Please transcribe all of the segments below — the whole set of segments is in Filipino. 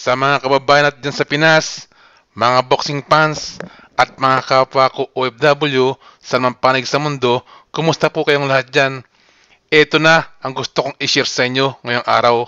Sa mga kababayan natin dyan sa Pinas, mga boxing fans, at mga kapwa ko OFW sa mga panig sa mundo, kumusta po kayong lahat dyan? Ito na ang gusto kong i-share sa inyo ngayong araw.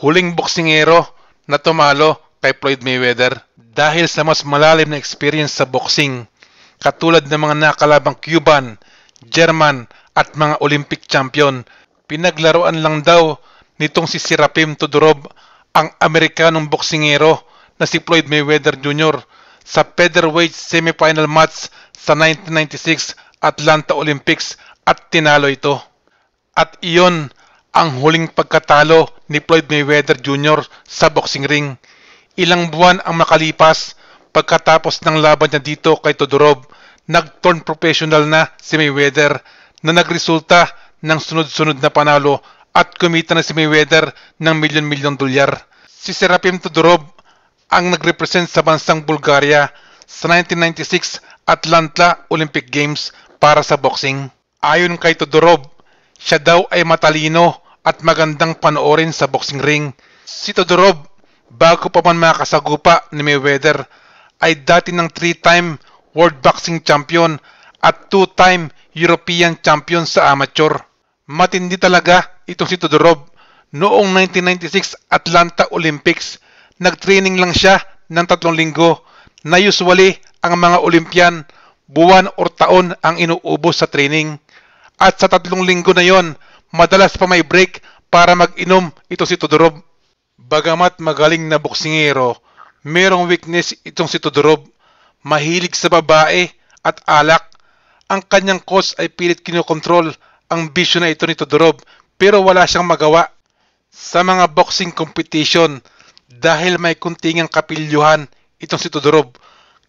Huling boksingero na tumalo kay Floyd Mayweather dahil sa mas malalim na experience sa boxing, katulad ng mga nakalabang Cuban, German at mga Olympic champion. Pinaglaruan lang daw nitong si Serapim Todorov ang Amerikanong boksingero na si Floyd Mayweather Jr. sa featherweight semifinal match sa 1996 Atlanta Olympics at tinalo ito. At iyon ang huling pagkatalo ni Floyd Mayweather Jr. sa boxing ring. Ilang buwan ang makalipas pagkatapos ng laban niya dito kay Todorov, nag-turn professional na si Mayweather na nagresulta ng sunod-sunod na panalo at kumita na si Mayweather ng milyon-milyong dolyar. Si Serapim Todorov ang nagrepresent sa bansang Bulgaria sa 1996 Atlanta Olympic Games para sa boxing. Ayon kay Todorov, siya daw ay matalino at magandang panoorin sa boxing ring. Si Todorov, bago pa man makasagupa ni Mayweather, ay dati ng 3-time World Boxing Champion at 2-time European Champion sa amateur. Matindi talaga itong si Todorov. Noong 1996 Atlanta Olympics, nagtraining lang siya ng 3 linggo na usually ang mga Olympian, buwan o taon ang inuubos sa training. At sa 3 linggo na yon, madalas pa may break para mag-inom ito si Todorov. Bagamat magaling na boksingero, merong weakness itong si Todorov. Mahilig sa babae at alak. Ang kanyang coach ay pilit kinokontrol ang bisyo na ito ni Todorov, pero wala siyang magawa sa mga boxing competition dahil may kuntingang kapilyuhan itong si Todorov.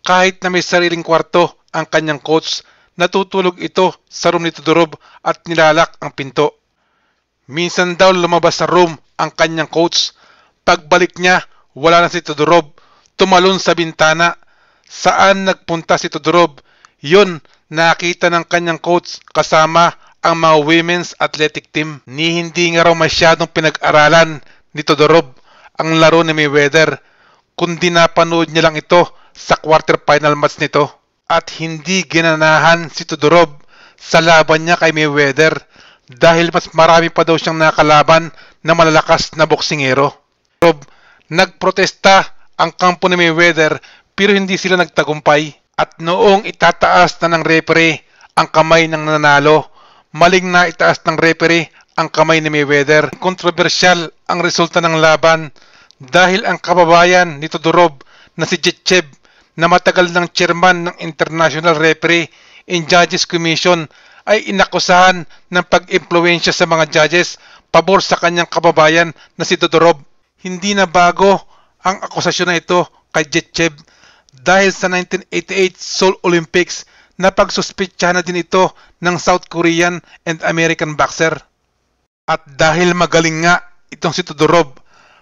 Kahit na may sariling kwarto ang kanyang coach, natutulog ito sa room ni Todorov at nilalak ang pinto. Minsan daw lumabas sa room ang kanyang coach. Pagbalik niya, wala na si Todorov. Tumalon sa bintana. Saan nagpunta si Todorov? Yun, nakita ng kanyang coach kasama ang mga women's athletic team. Ni hindi nga raw masyadong pinag-aralan ni Todorov ang laro ni Mayweather, kundi napanood niya lang ito sa quarterfinal match nito. At hindi ginanahan si Todorov sa laban niya kay Mayweather dahil mas marami pa daw siyang nakalaban na malalakas na boksingero. Nagprotesta ang kampo ni Mayweather pero hindi sila nagtagumpay. At noong itataas na ng referee ang kamay ng nanalo, maling na itaas ng referee ang kamay ni Mayweather. Kontrobersyal ang resulta ng laban dahil ang kababayan ni Todorov na si Jetchev, na matagal ng chairman ng International Referee and Judges Commission, ay inakusahan ng pag-impluwensya sa mga judges pabor sa kanyang kababayan na si Todorov. Hindi na bago ang akusasyon na ito kay Jetchev dahil sa 1988 Seoul Olympics na pagsuspitsahan na din ito ng South Korean and American boxer. At dahil magaling nga itong si Todorov,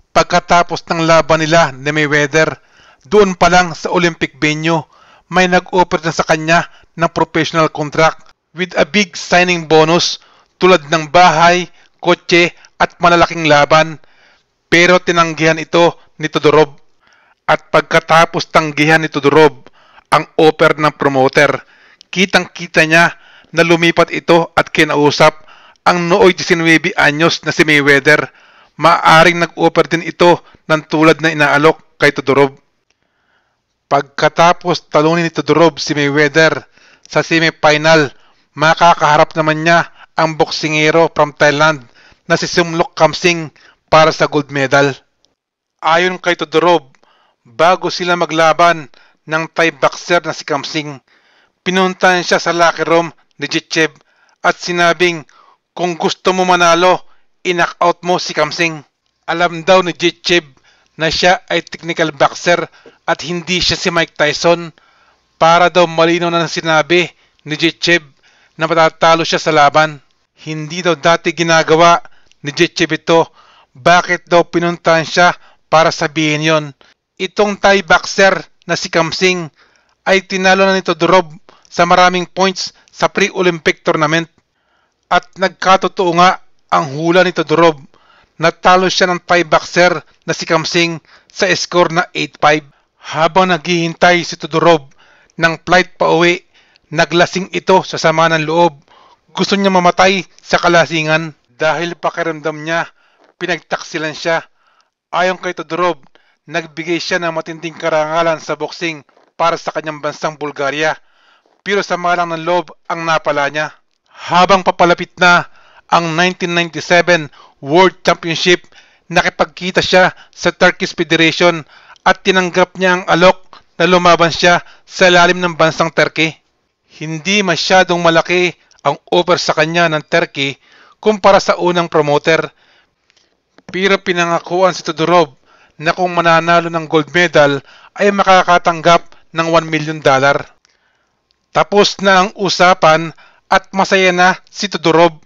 pagkatapos ng laban nila ni Mayweather, doon pa lang sa Olympic venue, may nag-offer na sa kanya ng professional contract with a big signing bonus tulad ng bahay, kotse at malalaking laban. Pero tinanggihan ito ni Todorov. At pagkatapos tanggihan ni Todorov ang offer ng promoter, kitang-kita niya na lumipat ito at kinausap ang nooy 19 anyos na si Mayweather. Maaring nag-offer din ito ng tulad na inaalok kay Todorov. Pagkatapos talunin ni Todorov si Mayweather sa semifinal, makakaharap naman niya ang boksingero from Thailand na si Sumlok Kamsing para sa gold medal. Ayon kay Todorov, bago sila maglaban ng Thai boxer na si Kamsing, pinuntahan siya sa locker room ni Jetchev at sinabing, kung gusto mo manalo, i-knockout mo si Kamsing. Alam daw ni Jetchev na siya ay technical boxer at hindi siya si Mike Tyson, para daw malinaw na sinabi ni Jetchev na matatalo siya sa laban. Hindi daw dati ginagawa ni Jetchev ito. Bakit daw pinuntahan siya para sabihin yon? Itong Thai boxer na si Kamsing ay tinalo na ni Todorov sa maraming points sa pre-Olympic tournament. At nagkatotoo nga ang hula ni Todorov natalo siya ng Thai boxer na si Kamsing sa score na 8-5. Habang naghihintay si Todorov ng flight pa uwi, naglasing ito sa sama ng loob. Gusto niya mamatay sa kalasingan dahil pakiramdam niya pinagtaksilan siya. Ayon kay Todorov, nagbigay siya ng matinding karangalan sa boxing para sa kanyang bansang Bulgaria, pero sama lang ng loob ang napala niya. Habang papalapit na ang 1997 World Championship, nakipagkita siya sa Turkish Federation at tinanggap niya ang alok na lumaban siya sa lalim ng bansang Turkey. Hindi masyadong malaki ang offer sa kanya ng Turkey kumpara sa unang promoter, pero pinangakuan si Todorov na kung mananalo ng gold medal ay makakatanggap ng $1 million. Tapos na ang usapan at masaya na si Todorov,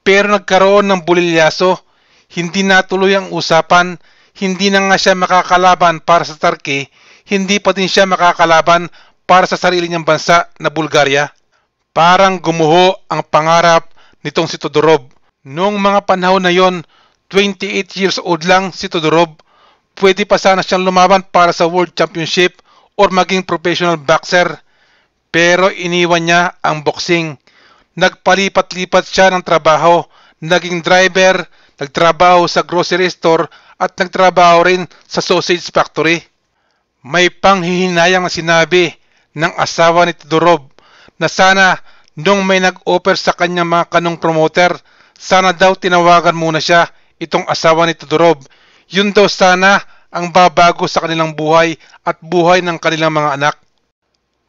pero nagkaroon ng bulilyaso. Hindi natuloy ang usapan, hindi na nga siya makakalaban para sa Turkey, hindi pa din siya makakalaban para sa sarili niyang bansa na Bulgaria. Parang gumuho ang pangarap nitong si Todorov. Noong mga panahon na yon, 28 years old lang si Todorov. Pwede pa sana siyang lumaban para sa World Championship or maging professional boxer. Pero iniwan niya ang boxing. Nagpalipat-lipat siya ng trabaho. Naging driver, nagtrabaho sa grocery store at nagtrabaho rin sa sausage factory. May panghihinayang na sinabi ng asawa ni Todorov na sana nung may nag-offer sa kanya mga kanong promoter, sana daw tinawagan muna siya, itong asawa ni Todorov. Yun daw sana ang babago sa kanilang buhay at buhay ng kanilang mga anak.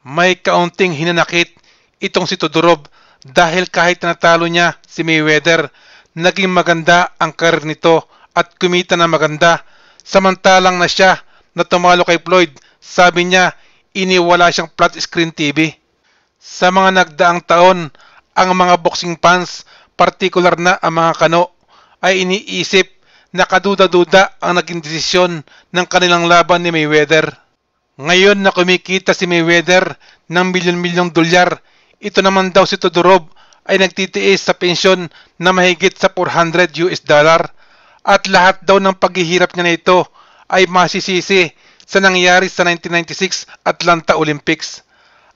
May kaunting hinanakit itong si Todorov dahil kahit natalo niya si Mayweather, naging maganda ang karir nito at kumita na maganda. Samantalang na siya na tumalo kay Floyd, sabi niya iniwala siyang flat screen TV. Sa mga nagdaang taon, ang mga boxing fans, partikular na ang mga kano, ay iniisip na kaduda-duda ang naging desisyon ng kanilang laban ni Mayweather. Ngayon na kumikita si Mayweather ng milyon-milyong dolyar, ito naman daw si Todorov ay nagtitiis sa pensyon na mahigit sa $400 at lahat daw ng paghihirap niya na ito ay masisisi sa nangyari sa 1996 Atlanta Olympics.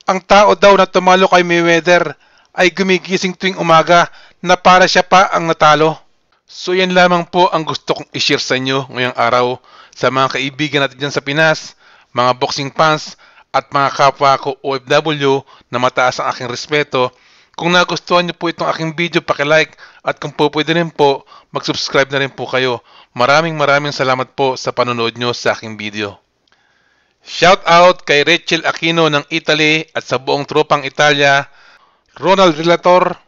Ang tao daw na tumalo kay Mayweather ay gumigising tuwing umaga na para siya pa ang natalo. So yan lamang po ang gusto kong i-share sa inyo ngayong araw sa mga kaibigan natin dyan sa Pinas, mga boxing fans at mga kapwa ko OFW na mataas ang aking respeto. Kung nagustuhan niyo po itong aking video, paki-like at kung po pwede rin po, mag-subscribe na rin po kayo. Maraming salamat po sa panonood nyo sa aking video. Shout out kay Rachel Aquino ng Italy at sa buong tropang Italia, Ronald Relator,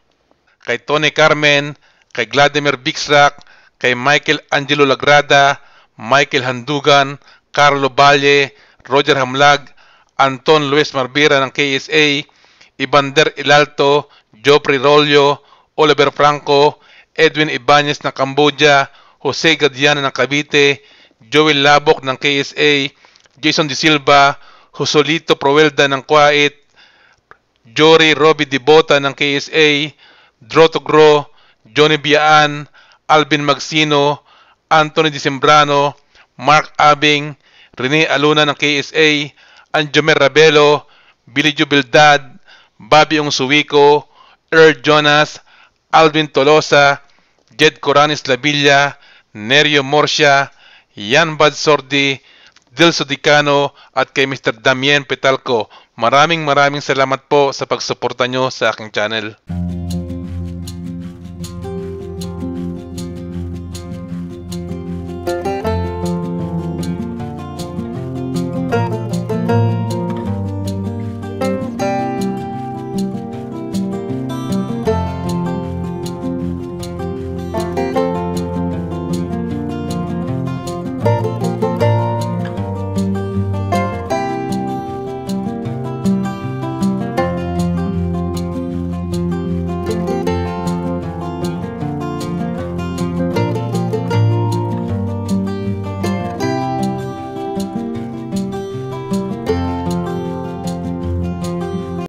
kay Tony Carmen, kay Vladimir Bixrak, kay Michael Angelo Lagrada, Michael Handugan, Carlo Valle, Roger Hamlag, Anton Luis Marbira ng KSA, Evander Ilalto, Joffrey Rollo, Oliver Franco, Edwin Ibanez ng Cambodia, Jose Gadiana ng Cavite, Joel Labok ng KSA, Jason De Silva, Josolito Provelda ng Kuwait, Jory Robbie Dibota ng KSA, Droto Gro, Johnny Biaan, Alvin Magsino, Anthony Disembrano, Mark Abing, Rene Aluna ng KSA, Anjomer Rabelo, Billy Jubildad, Bobby Ongsuwico, Earl Jonas, Alvin Tolosa, Jed Coranis Lavilla, Nerio Morcia, Yan Bad Sordi, Dilso Dicano at kay Mr. Damien Petalco. Maraming salamat po sa pagsuporta nyo sa aking channel.